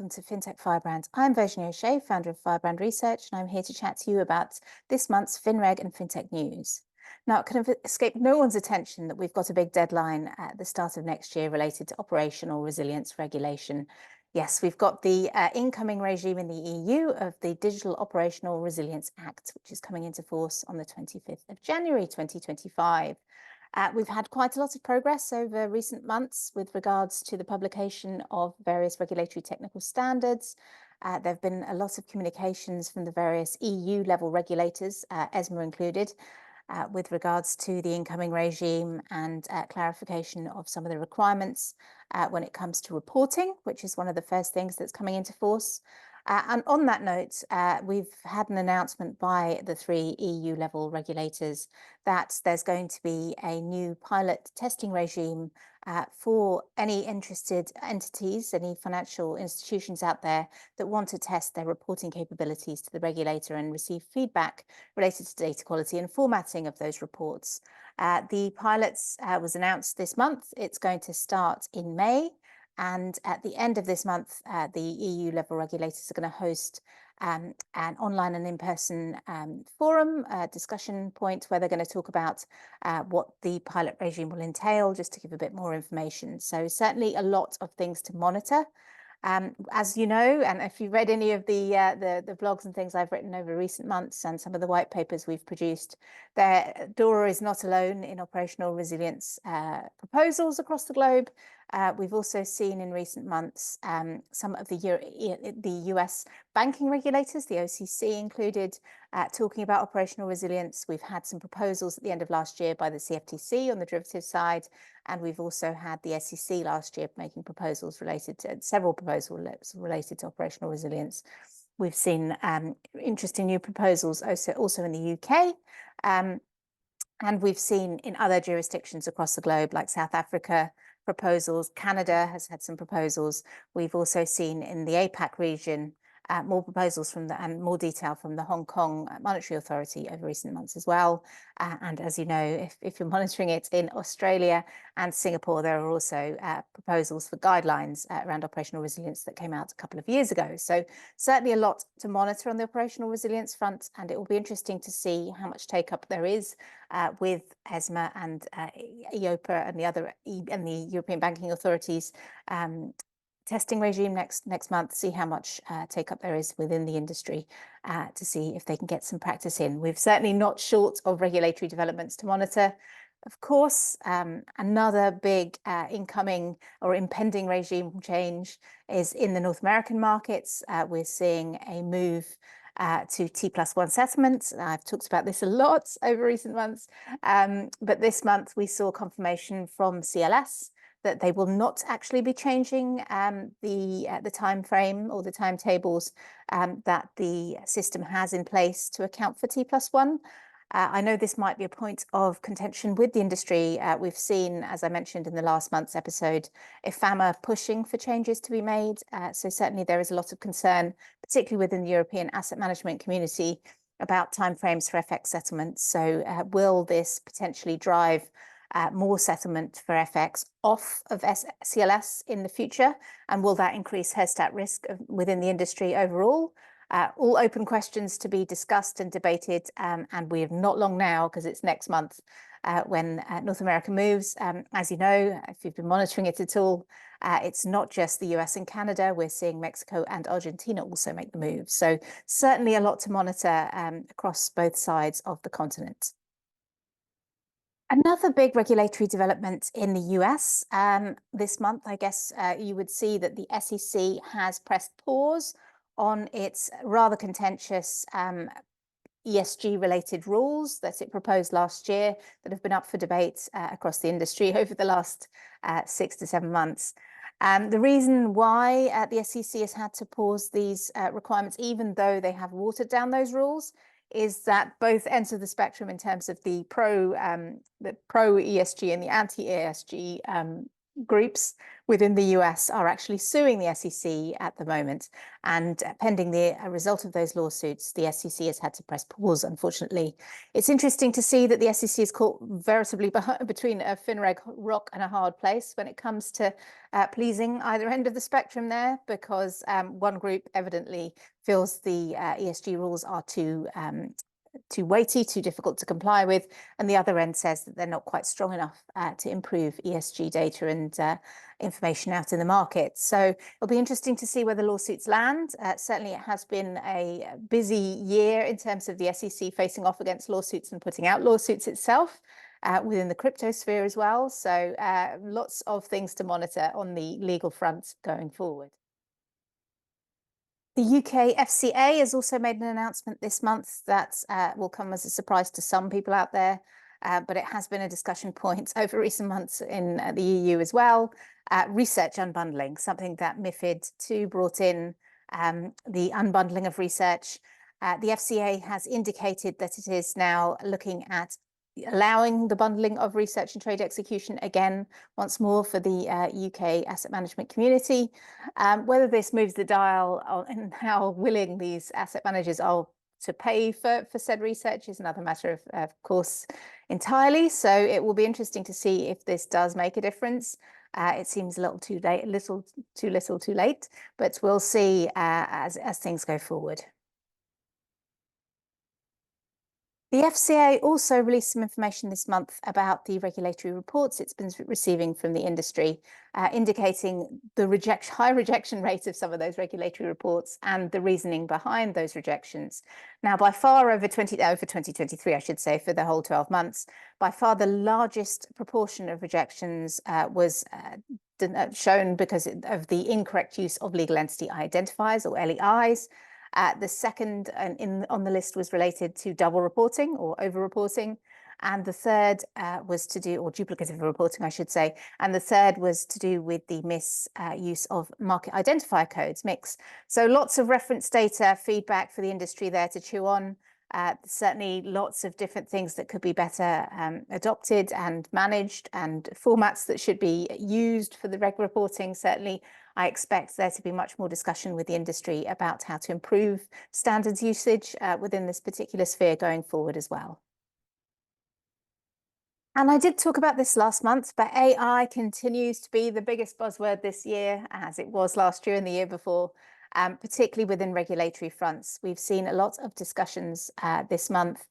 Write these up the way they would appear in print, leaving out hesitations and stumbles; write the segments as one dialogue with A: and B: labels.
A: welcome to Fintech Firebrand. I'm Virginie O'Shea, founder of Firebrand Research, and I'm here to chat to you about this month's FinReg and FinTech news. Now, it can have escaped no one's attention that we've got a big deadline at the start of next year related to operational resilience regulation. Yes, we've got the incoming regime in the EU of the Digital Operational Resilience Act, which is coming into force on the 25th of January 2025. We've had quite a lot of progress over recent months with regards to the publication of various regulatory technical standards. There have been a lot of communications from the various EU level regulators, ESMA included, with regards to the incoming regime and clarification of some of the requirements when it comes to reporting, which is one of the first things that's coming into force. And on that note, we've had an announcement by the three EU level regulators that there's going to be a new pilot testing regime for any interested entities, any financial institutions out there that want to test their reporting capabilities to the regulator and receive feedback related to data quality and formatting of those reports. The pilots was announced this month. It's going to start in May. And at the end of this month, the EU level regulators are going to host an online and in-person forum, discussion point where they're going to talk about what the pilot regime will entail, just to give a bit more information. So certainly a lot of things to monitor. As you know, and if you've read any of the blogs and things I've written over recent months and some of the white papers we've produced, DORA is not alone in operational resilience proposals across the globe. We've also seen in recent months some of the US banking regulators, the OCC included, talking about operational resilience. We've had some proposals at the end of last year by the CFTC on the derivatives side, and we've also had the SEC last year making proposals related to several proposals related to operational resilience. We've seen interesting new proposals also in the UK. And we've seen in other jurisdictions across the globe, like South Africa, proposals. Canada has had some proposals. We've also seen in the APAC region more proposals and more detail from the Hong Kong Monetary Authority over recent months as well. And as you know, if you're monitoring it in Australia and Singapore, there are also proposals for guidelines around operational resilience that came out a couple of years ago. So certainly a lot to monitor on the operational resilience front, and it will be interesting to see how much take-up there is with ESMA and EIOPA and the European banking authorities testing regime next month, see how much take-up there is within the industry to see if they can get some practice in. We're certainly not short of regulatory developments to monitor. Of course, another big incoming or impending regime change is in the North American markets. We're seeing a move to T+1 settlements. I've talked about this a lot over recent months, but this month we saw confirmation from CLS that they will not actually be changing the time frame or the timetables that the system has in place to account for T+1. I know this might be a point of contention with the industry. We've seen, as I mentioned in the last month's episode, IFAMA pushing for changes to be made. So certainly there is a lot of concern, particularly within the European asset management community, about timeframes for FX settlements. So will this potentially drive more settlement for FX off of CLS in the future? And will that increase Herstat risk within the industry overall? All open questions to be discussed and debated. And we have not long now, because it's next month when North America moves. As you know, if you've been monitoring it at all, it's not just the US and Canada. We're seeing Mexico and Argentina also make the move. So certainly a lot to monitor across both sides of the continent. Another big regulatory development in the US this month, I guess you would see that the SEC has pressed pause on its rather contentious ESG-related rules that it proposed last year that have been up for debate across the industry over the last 6 to 7 months. The reason why the SEC has had to pause these requirements, even though they have watered down those rules, is that both ends of the spectrum in terms of the pro ESG and the anti-ESG groups within the US are actually suing the SEC at the moment. And pending the result of those lawsuits, the SEC has had to press pause, unfortunately. It's interesting to see that the SEC is caught veritably between a FinReg rock and a hard place when it comes to pleasing either end of the spectrum there, because one group evidently feels the ESG rules are too weighty, too difficult to comply with, and the other end says that they're not quite strong enough to improve ESG data and information out in the market. So it'll be interesting to see where the lawsuits land. Certainly it has been a busy year in terms of the SEC facing off against lawsuits and putting out lawsuits itself. Within the crypto sphere as well. So lots of things to monitor on the legal front going forward. The UK FCA has also made an announcement this month that will come as a surprise to some people out there, but it has been a discussion point over recent months in the EU as well. Research unbundling, something that MiFID II brought in, the unbundling of research. The FCA has indicated that it is now looking at allowing the bundling of research and trade execution again, once more for the UK asset management community. Whether this moves the dial and how willing these asset managers are to pay for said research is another matter of course, entirely. So it will be interesting to see if this does make a difference. It seems a little too late, a little too little too late, but we'll see as things go forward. The FCA also released some information this month about the regulatory reports it's been receiving from the industry, indicating the high rejection rate of some of those regulatory reports and the reasoning behind those rejections. Now, by far over 2023, I should say, for the whole 12 months, by far the largest proportion of rejections was shown because of the incorrect use of legal entity identifiers, or LEIs. The second on the list was related to double reporting or over reporting. And the third was to do, or duplicative reporting, I should say. And the third was to do with the misuse of market identifier codes, MICs. So lots of reference data feedback for the industry there to chew on. Certainly lots of different things that could be better adopted and managed, and formats that should be used for the reg reporting. Certainly, I expect there to be much more discussion with the industry about how to improve standards usage within this particular sphere going forward as well. And I did talk about this last month, but AI continues to be the biggest buzzword this year, as it was last year and the year before. Particularly within regulatory fronts. We've seen a lot of discussions this month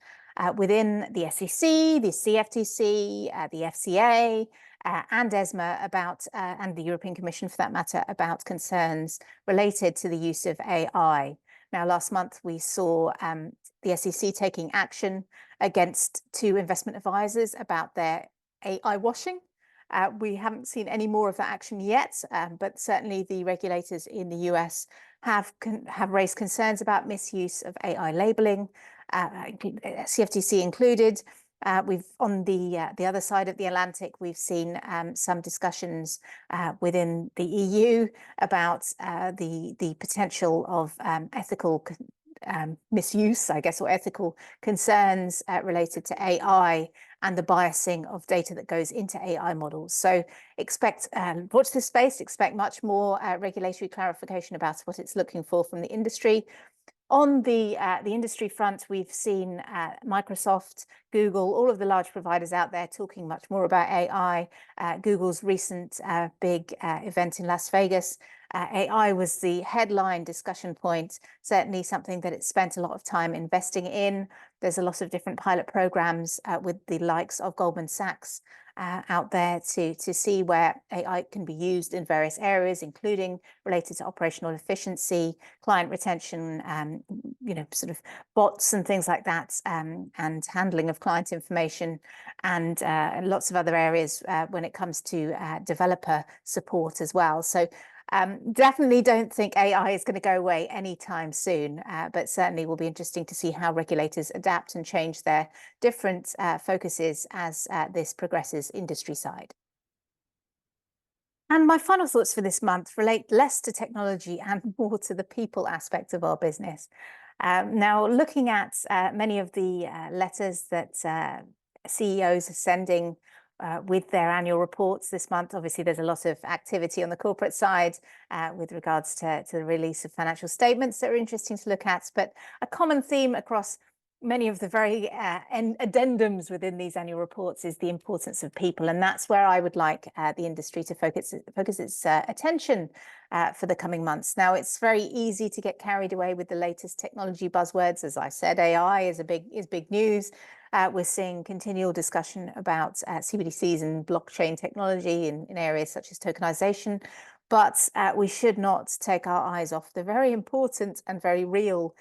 A: within the SEC, the CFTC, the FCA, and ESMA about, and the European Commission for that matter, about concerns related to the use of AI. Now, last month we saw the SEC taking action against 2 investment advisors about their AI washing. We haven't seen any more of that action yet, but certainly the regulators in the US have raised concerns about misuse of AI labeling, CFTC included. We've on the other side of the Atlantic, we've seen some discussions within the EU about the potential of ethical misuse, I guess, or ethical concerns related to AI and the biasing of data that goes into AI models. So expect, watch this space, expect much more regulatory clarification about what it's looking for from the industry. On the industry front, we've seen Microsoft, Google, all of the large providers out there talking much more about AI. Google's recent big event in Las Vegas, AI was the headline discussion point, certainly something that it spent a lot of time investing in. There's a lot of different pilot programs with the likes of Goldman Sachs out there to see where AI can be used in various areas, including related to operational efficiency, client retention, sort of bots and things like that, and handling of client information, and lots of other areas when it comes to developer support as well. So definitely don't think AI is going to go away anytime soon, but certainly will be interesting to see how regulators adapt and change their different focuses as this progresses industry side. And my final thoughts for this month relate less to technology and more to the people aspect of our business. Now, looking at many of the letters that CEOs are sending with their annual reports this month. Obviously, there's a lot of activity on the corporate side with regards to the release of financial statements that are interesting to look at. But a common theme across many of the very addendums within these annual reports is the importance of people. And that's where I would like the industry to focus its attention for the coming months. Now, it's very easy to get carried away with the latest technology buzzwords. As I said, AI is big news. We're seeing continual discussion about CBDCs and blockchain technology in areas such as tokenization. But we should not take our eyes off the very important and very real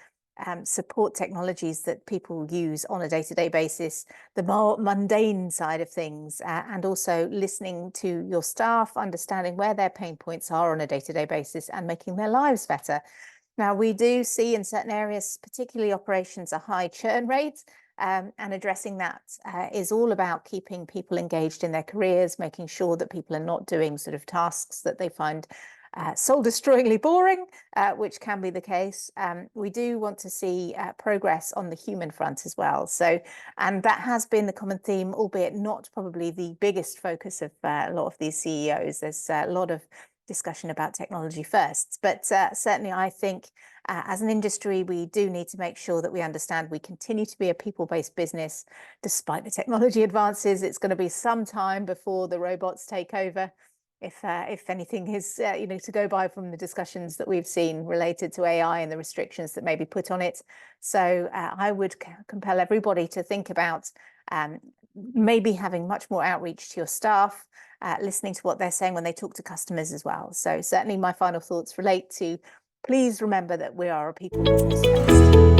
A: support technologies that people use on a day-to-day basis, the more mundane side of things, and also listening to your staff, understanding where their pain points are on a day-to-day basis and making their lives better. Now, we do see in certain areas, particularly operations, a high churn rate. And addressing that is all about keeping people engaged in their careers, making sure that people are not doing sort of tasks that they find soul-destroyingly boring, which can be the case. We do want to see progress on the human front as well. So, and that has been the common theme, albeit not probably the biggest focus of a lot of these CEOs. There's a lot of discussion about technology first, but certainly I think as an industry, we do need to make sure that we understand we continue to be a people-based business. Despite the technology advances, it's going to be some time before the robots take over. If anything is, to go by from the discussions that we've seen related to AI and the restrictions that may be put on it. So I would compel everybody to think about maybe having much more outreach to your staff, listening to what they're saying when they talk to customers as well. So certainly my final thoughts relate to, please remember that we are a people business first.